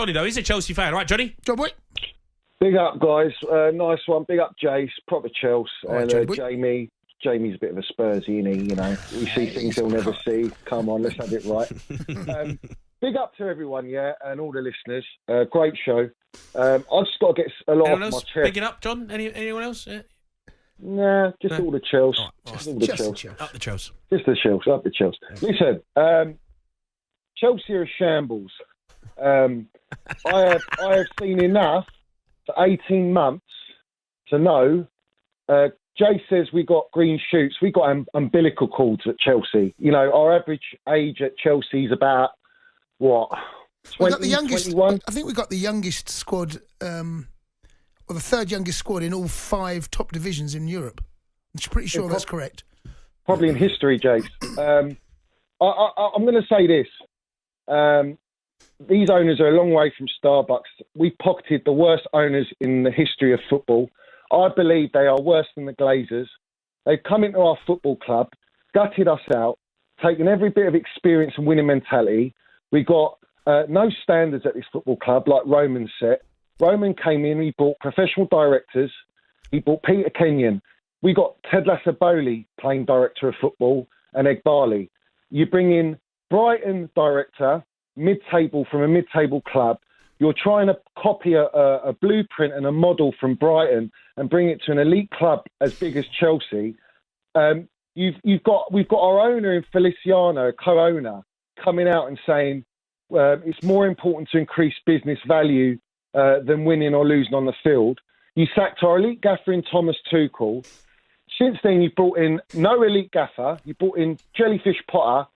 Johnny, though, he's a Chelsea fan. Right, Johnny? John Boy. Big up, guys. Nice one. Big up, Jace. Proper Chelsea. Right, and Jamie's a bit of a Spursy, isn't he? You know, we see things he'll never see. Come on, let's have it right. Big up to everyone, and all the listeners. Great show. I've just got to get a lot Anyone off else? my chest. Picking up, John? Anyone else? Yeah. Nah, just all the Chelsea. Just All the Just Chelsea. Up the Chelsea. Just the Chelsea. Up the Chelsea. Listen, Chelsea are shambles. I have seen enough for 18 months to know. Jay says we got green shoots. We got umbilical cords at Chelsea. You know, our average age at Chelsea is about what? 20, We got the youngest. 21? I think we got the youngest squad, or the third youngest squad in all 5 top divisions in Europe. I'm pretty sure that's correct. Probably in history, Jace. I'm going to say this. These owners are a long way from Starbucks. We pocketed the worst owners in the history of football. I believe they are worse than the Glazers. They've come into our football club, gutted us out, taken every bit of experience and winning mentality. We got no standards at this football club, like Roman said. Roman came in, he brought professional directors. He brought Peter Kenyon. We got Ted Boehly playing director of football and Egg Boehly. You bring in Brighton director, mid-table from a mid-table club. You're trying to copy a blueprint and a model from Brighton and bring it to an elite club as big as Chelsea. We've got our owner in Feliciano, a co-owner, coming out and saying it's more important to increase business value than winning or losing on the field. You sacked our elite gaffer in Thomas Tuchel. Since then, you brought in no elite gaffer. You brought in Jellyfish Potter,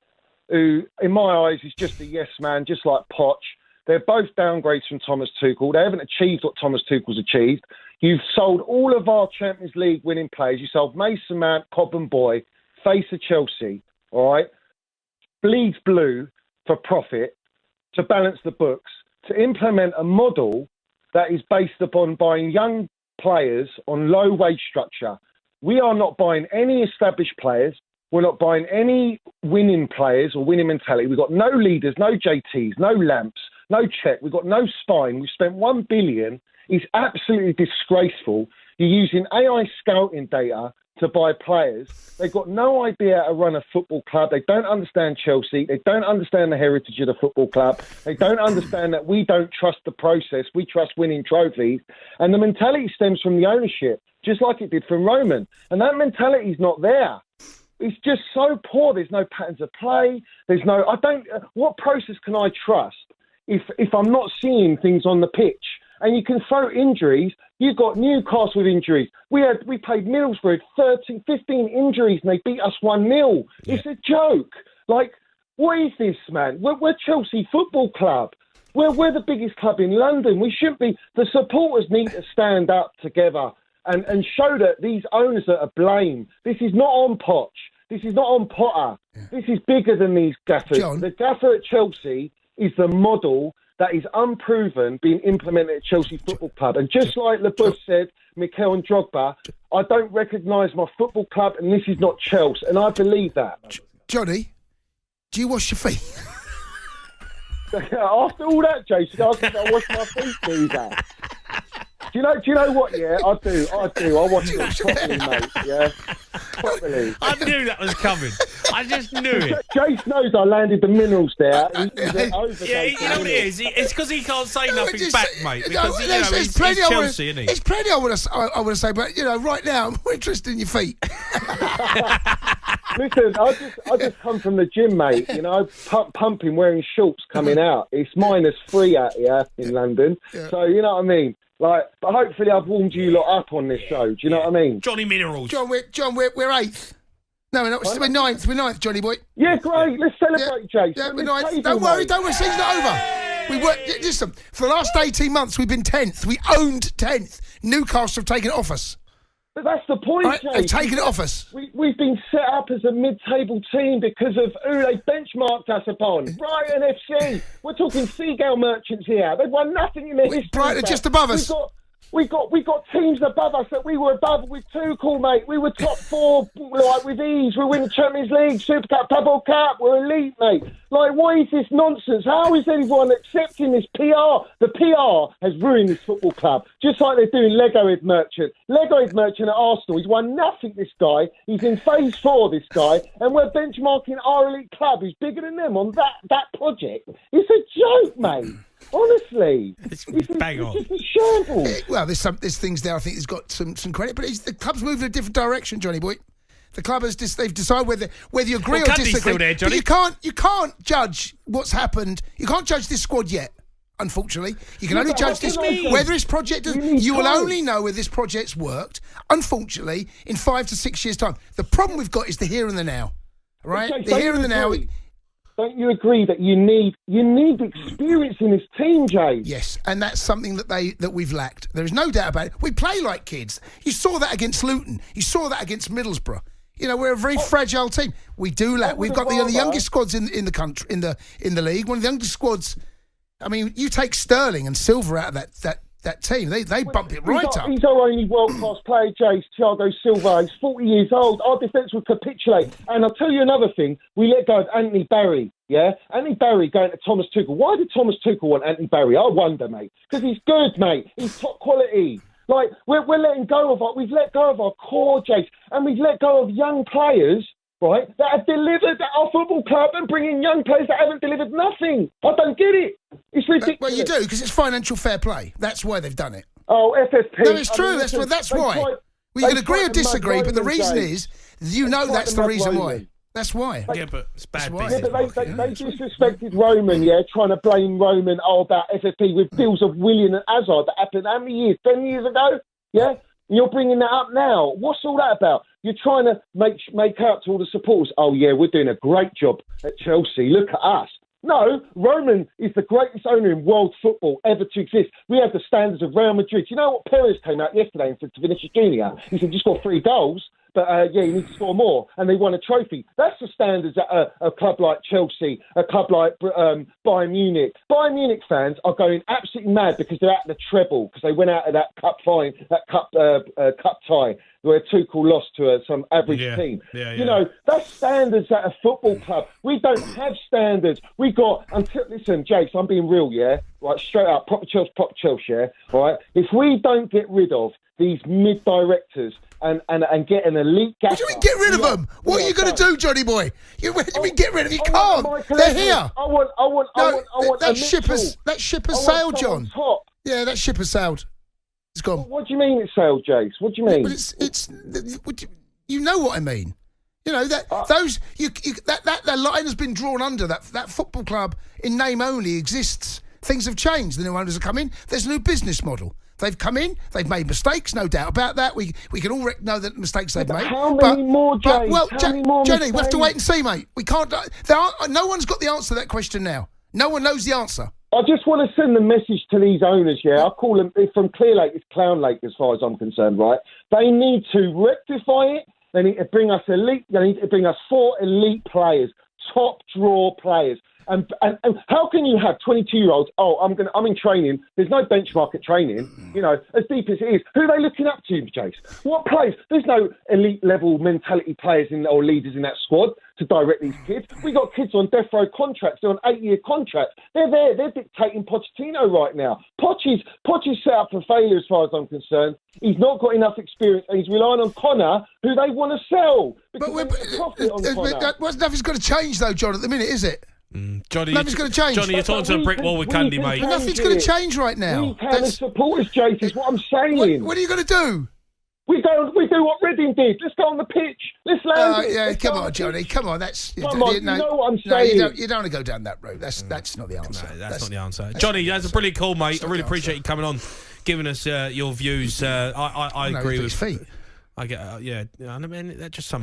who, in my eyes, is just a yes man, just like Poch. They're both downgrades from Thomas Tuchel. They haven't achieved what Thomas Tuchel's achieved. You've sold all of our Champions League winning players. You sold Mason Mount, Cobham Boy, face of Chelsea, all right? Bleeds blue for profit, to balance the books, to implement a model that is based upon buying young players on low wage structure. We are not buying any established players. We're not buying any winning players or winning mentality. We've got no leaders, no JTs, no Lamps, no check. We've got no spine. We've spent $1 billion. It's absolutely disgraceful. You're using AI scouting data to buy players. They've got no idea how to run a football club. They don't understand Chelsea. They don't understand the heritage of the football club. They don't understand that we don't trust the process. We trust winning trophies. And the mentality stems from the ownership, just like it did from Roman. And that mentality is not there. It's just so poor. There's no patterns of play. What process can I trust if I'm not seeing things on the pitch? And you can throw injuries. You've got Newcastle with injuries. We played Middlesbrough, 15 injuries, and they beat us 1-0. Yeah. It's a joke. Like, what is this, man? We're Chelsea Football Club. We're the biggest club in London. We shouldn't be. The supporters need to stand up together and show that these owners are to blame. This is not on Poch. This is not on Potter. Yeah. This is bigger than these gaffers. John? The gaffer at Chelsea is the model that is unproven being implemented at Chelsea Football Club. And just like LeBus said, Mikel and Drogba, I don't recognise my football club, and this is not Chelsea. And I believe that. Johnny, do you wash your feet? After all that, Jason, I wash my feet, do that. Do you know what? Yeah, I do. I watch it properly, mate. Yeah, properly. I knew that was coming. I just knew it. Jace knows I landed the minerals there. Yeah, you know what it is? It's because he can't say nothing back, mate. Because he's Chelsea, isn't he? There's plenty I want to say, but right now I'm more interested in your feet. Listen, I just come from the gym, mate. You know, pumping, wearing shorts, coming out. It's -3 out here in London, so you know what I mean. Like, but hopefully I've warmed you lot up on this show. Do you know what I mean? Johnny Minerals. We're 8th. No, we're not. We're 9th. We're 9th, Johnny boy. Yeah, great. Let's celebrate, Jason. Yeah, we're 9th. Don't worry. Season's over. Listen, for the last 18 months, we've been 10th. We owned 10th. Newcastle have taken it off us. But that's the point, right, they've taken it off us. We've been set up as a mid-table team because of who they benchmarked us upon. Brighton FC. We're talking Seagull Merchants here. They've won nothing in their history. Brighton are just above us. We've got We got teams above us that we were above with Tuchel, mate. We were top 4, like, with ease. We win the Champions League, Super Cup, Double Cup. We're elite, mate. Like, what is this nonsense? How is anyone accepting this PR? The PR has ruined this football club, just like they're doing Lego Ed Merchant. Lego Ed Merchant at Arsenal, he's won nothing, this guy. He's in phase 4, this guy, and we're benchmarking our elite club, who's bigger than them, on that project. It's a joke, mate. Honestly, it's just a shambles. Well, there's things there. I think he's got some credit, but the club's moving in a different direction, Johnny boy. The club has they've decided whether you agree or disagree. Still there, Johnny. But you can't judge what's happened. You can't judge this squad yet. Unfortunately, you can only judge this whether this project. You will only know whether this project's worked. Unfortunately, in 5 to 6 years' time, the problem we've got is the here and the now. Right, okay, the here and the now. Don't you agree that you need experience in this team, Jay? Yes, and that's something that we've lacked. There is no doubt about it. We play like kids. You saw that against Luton. You saw that against Middlesbrough. You know, we're a very fragile team. We do lack. We've got the youngest squads in the country, in the league. One of the youngest squads. I mean, you take Sterling and Silva out of that team. They bump it right up. He's our only world-class player, Jay, Thiago Silva. He's 40 years old. Our defence would capitulate. And I'll tell you another thing. We let go of Anthony Barry, yeah? Anthony Barry going to Thomas Tuchel. Why did Thomas Tuchel want Anthony Barry? I wonder, mate. Because he's good, mate. He's top quality. Like, we're letting go of we've let go of our core, Jay, and we've let go of young players, right, that have delivered at our football club and bringing young players that haven't delivered nothing. I don't get it. It's ridiculous. Well, you do, because it's financial fair play. That's why they've done it. Oh, FFP. No, it's true. That's why. You can agree or disagree, but the reason is, that's the reason why. That's why. Yeah, but it's bad Yeah, business. but they disrespected Roman, yeah, trying to blame Roman about FFP with deals of Willian and Hazard that happened how many years? 10 years ago? Yeah? And you're bringing that up now. What's all that about? You're trying to make out to all the supporters, oh, yeah, we're doing a great job at Chelsea. Look at us. No, Roman is the greatest owner in world football ever to exist. We have the standards of Real Madrid. You know what Perez came out yesterday and said to Vinicius Jr.? He said, you scored 3 goals, but you need to score more. And they won a trophy. That's the standards at a club like Chelsea, a club like Bayern Munich. Bayern Munich fans are going absolutely mad because they're at the treble, because they went out of that cup tie where Tuchel lost to some average team. You know, that's standards at a football club. We don't have standards. We got, listen, Jace, I'm being real, yeah? Right, straight up, proper Chelsea, yeah? Right? If we don't get rid of these mid-directors and get an elite gaffer... What do you mean get rid of them? What are you going to do, Johnny boy? What do you mean get rid of them? You can't. They're here. I want that ship has sailed, John. Top. Yeah, that ship has sailed. It's gone. What do you mean it sailed, Jace? What do you mean? But you know what I mean. You know that that line has been drawn under that football club in name only exists. Things have changed. The new owners have come in. There's a new business model. They've come in. They've made mistakes, no doubt about that. We can all know the mistakes they've made. How many more, Jace? Well, Jenny, we have to wait and see, mate. We can't. No one's got the answer to that question now. No one knows the answer. I just want to send a message to these owners, yeah? I call them, from Clear Lake, it's CLOWNLAKE as far as I'm concerned, right? They need to rectify it. They need to bring us 4 elite players, top draw players. And how can you have 22-year-olds? Oh, I'm in training. There's no benchmark at training. You know, as deep as it is. Who are they looking up to, Jace? What players? There's no elite level mentality players or leaders in that squad to direct these kids. We got kids on death row contracts. They're on 8-year contracts. They're there. They're dictating Pochettino right now. Poch's set up for failure as far as I'm concerned. He's not got enough experience, and he's relying on Connor, who they want to sell. Nothing's going to change though, John. At the minute, is it? Johnny, nothing's going to change. Johnny, you're talking to a brick wall with Cundy, mate. Nothing's going to change right now. We can as supporters, Jace, is what I'm saying. What are you going to do? We do what Reading did. Let's go on the pitch. Let's land it. Yeah, come on, Johnny. Come on. You know what I'm saying. You don't want to go down that road. That's not the answer. No, that's not the answer. Johnny, that's a brilliant call, mate. I really appreciate you coming on, giving us your views. I agree with. His feet. I get. I mean, that just some.